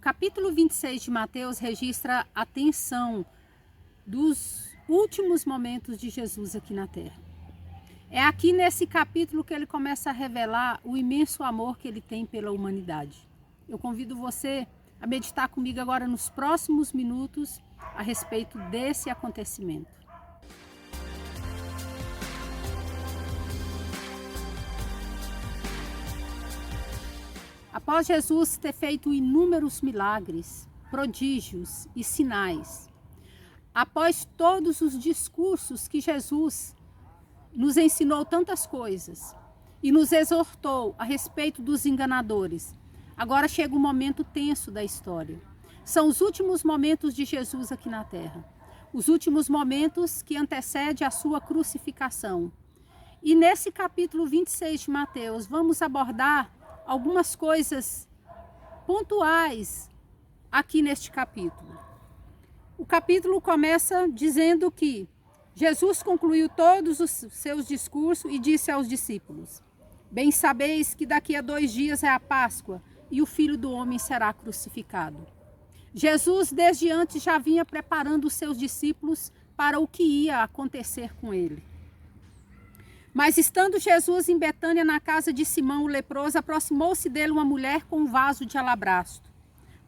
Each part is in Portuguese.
capítulo 26 de Mateus registra a tensão dos últimos momentos de Jesus aqui na terra. É aqui nesse capítulo que ele começa a revelar o imenso amor que ele tem pela humanidade. Eu convido você a meditar comigo agora nos próximos minutos a respeito desse acontecimento. Após Jesus ter feito inúmeros milagres, prodígios e sinais, após todos os discursos que Jesus nos ensinou tantas coisas e nos exortou a respeito dos enganadores, agora chega um momento tenso da história. São os últimos momentos de Jesus aqui na terra, os últimos momentos que antecedem a sua crucificação. E nesse capítulo 26 de Mateus, vamos abordar algumas coisas pontuais aqui neste capítulo. O capítulo começa dizendo que Jesus concluiu todos os seus discursos e disse aos discípulos: bem sabeis que daqui a 2 dias é a Páscoa e o Filho do Homem será crucificado. Jesus desde antes já vinha preparando os seus discípulos para o que ia acontecer com ele. Mas estando Jesus em Betânia, na casa de Simão o leproso, aproximou-se dele uma mulher com um vaso de alabastro,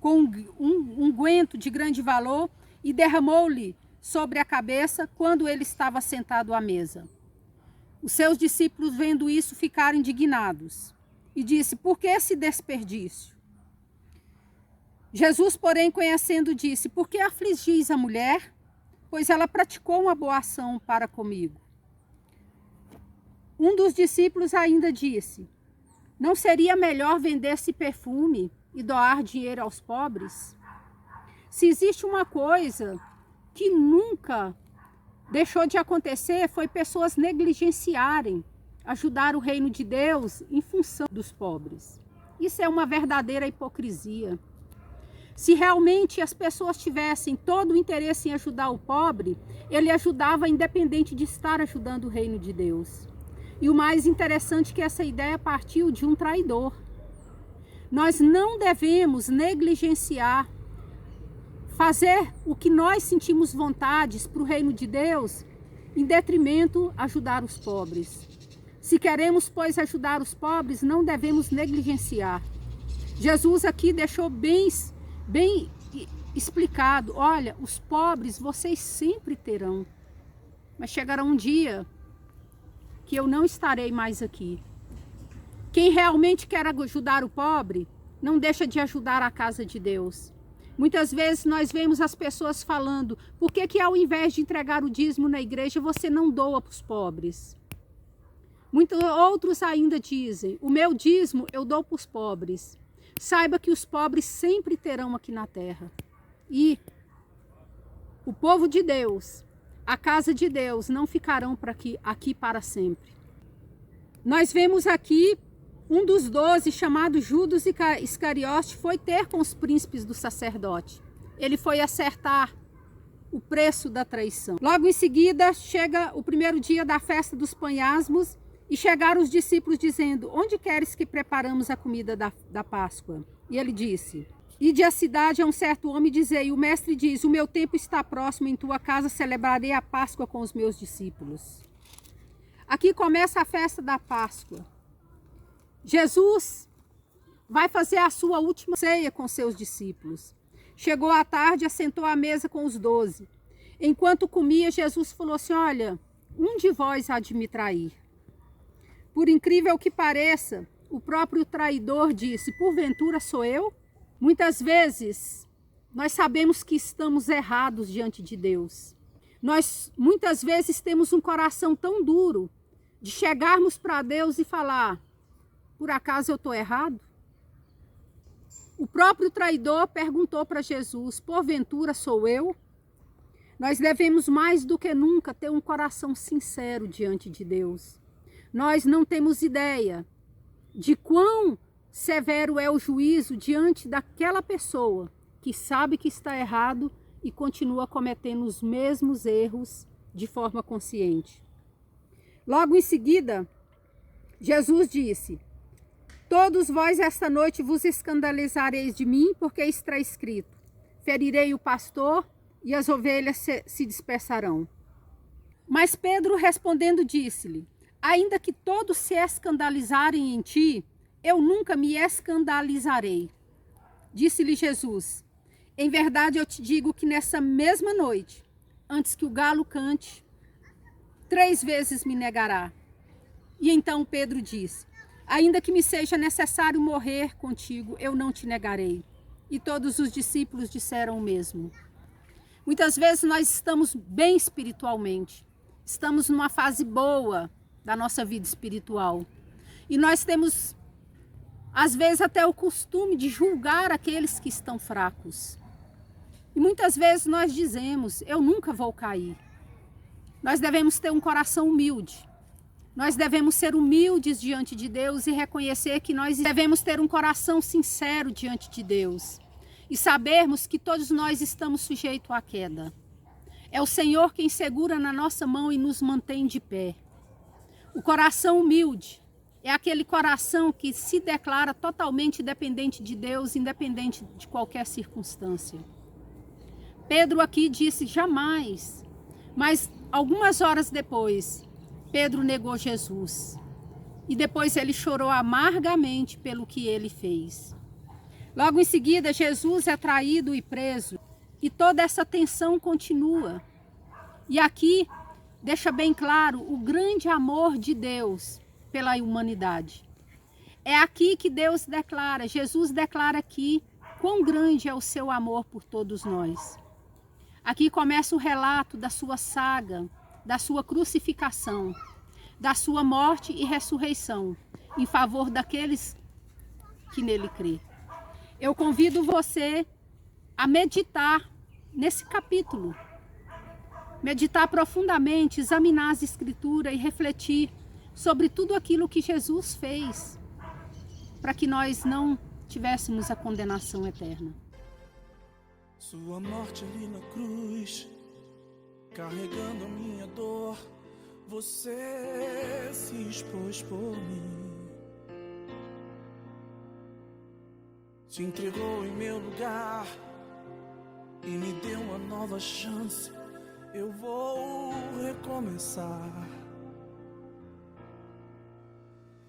com um unguento de grande valor, e derramou-lhe sobre a cabeça quando ele estava sentado à mesa. Os seus discípulos, vendo isso, ficaram indignados e disse: por que esse desperdício? Jesus, porém, conhecendo, disse: por que afligis a mulher? Pois ela praticou uma boa ação para comigo. Um dos discípulos ainda disse: não seria melhor vender esse perfume e doar dinheiro aos pobres? Se existe uma coisa que nunca deixou de acontecer, foi pessoas negligenciarem ajudar o reino de Deus em função dos pobres. Isso é uma verdadeira hipocrisia. Se realmente as pessoas tivessem todo o interesse em ajudar o pobre, ele ajudava independente de estar ajudando o reino de Deus. E o mais interessante é que essa ideia partiu de um traidor. Nós não devemos negligenciar, fazer o que nós sentimos vontades para o reino de Deus, em detrimento a ajudar os pobres. Se queremos, pois, ajudar os pobres, não devemos negligenciar. Jesus aqui deixou bem explicado: olha, os pobres vocês sempre terão, mas chegará um dia que eu não estarei mais aqui. Quem realmente quer ajudar o pobre, não deixa de ajudar a casa de Deus. Muitas vezes nós vemos as pessoas falando: por que ao invés de entregar o dízimo na igreja, você não doa para os pobres? Muitos outros ainda dizem: o meu dízimo eu dou para os pobres. Saiba que os pobres sempre terão aqui na terra. E o povo de Deus, a casa de Deus, não ficarão aqui para sempre. Nós vemos aqui um dos 12, chamado Judas Iscariote, foi ter com os príncipes do sacerdote. Ele foi acertar o preço da traição. Logo em seguida, chega o primeiro dia da festa dos Panhasmos e chegaram os discípulos dizendo: onde queres que preparamos a comida da Páscoa? E ele disse: ide à cidade a um certo homem e dizei: o mestre diz, o meu tempo está próximo, em tua casa celebrarei a Páscoa com os meus discípulos. Aqui começa a festa da Páscoa. Jesus vai fazer a sua última ceia com seus discípulos. Chegou à tarde, assentou à mesa com os 12. Enquanto comia, Jesus falou assim: olha, um de vós há de me trair. Por incrível que pareça, o próprio traidor disse: porventura sou eu? Muitas vezes nós sabemos que estamos errados diante de Deus. Nós muitas vezes temos um coração tão duro de chegarmos para Deus e falar: por acaso eu estou errado? O próprio traidor perguntou para Jesus: porventura sou eu? Nós devemos mais do que nunca ter um coração sincero diante de Deus. Nós não temos ideia de quão severo é o juízo diante daquela pessoa que sabe que está errado e continua cometendo os mesmos erros de forma consciente. Logo em seguida, Jesus disse: Todos vós esta noite vos escandalizareis de mim, porque está escrito: ferirei o pastor e as ovelhas se dispersarão. Mas Pedro respondendo disse-lhe: ainda que todos se escandalizarem em ti, eu nunca me escandalizarei. Disse-lhe Jesus: em verdade eu te digo que nessa mesma noite, antes que o galo cante, 3 vezes me negará. E então Pedro disse: ainda que me seja necessário morrer contigo, eu não te negarei. E todos os discípulos disseram o mesmo. Muitas vezes nós estamos bem espiritualmente, estamos numa fase boa da nossa vida espiritual. E nós temos, às vezes, até o costume de julgar aqueles que estão fracos. E muitas vezes nós dizemos: eu nunca vou cair. Nós devemos ter um coração humilde. Nós devemos ser humildes diante de Deus e reconhecer que nós devemos ter um coração sincero diante de Deus. E sabermos que todos nós estamos sujeitos à queda. É o Senhor quem segura na nossa mão e nos mantém de pé. O coração humilde é aquele coração que se declara totalmente dependente de Deus, independente de qualquer circunstância. Pedro aqui disse: jamais. Mas algumas horas depois, Pedro negou Jesus. E depois ele chorou amargamente pelo que ele fez. Logo em seguida, Jesus é traído e preso. E toda essa tensão continua. E aqui deixa bem claro o grande amor de Deus pela humanidade. É aqui que Deus declara, Jesus declara aqui quão grande é o seu amor por todos nós. Aqui começa o relato da sua saga, da sua crucificação, da sua morte e ressurreição, em favor daqueles que nele crê. Eu convido você a meditar nesse capítulo, meditar profundamente, examinar as Escrituras e refletir sobre tudo aquilo que Jesus fez, para que nós não tivéssemos a condenação eterna. Sua morte ali na cruz, carregando a minha dor, você se expôs por mim. Se entregou em meu lugar e me deu uma nova chance. Eu vou recomeçar.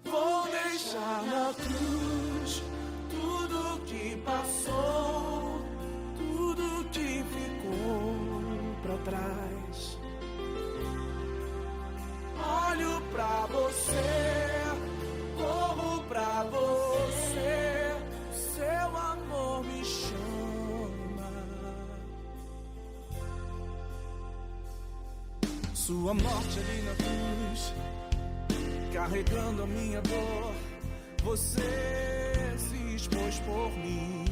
Vou deixar na cruz tudo que passou, tudo que ficou pra trás. Olho pra você, corro pra você, seu amor me chama. Sua morte ali na cruz, carregando a minha dor, você se expôs por mim.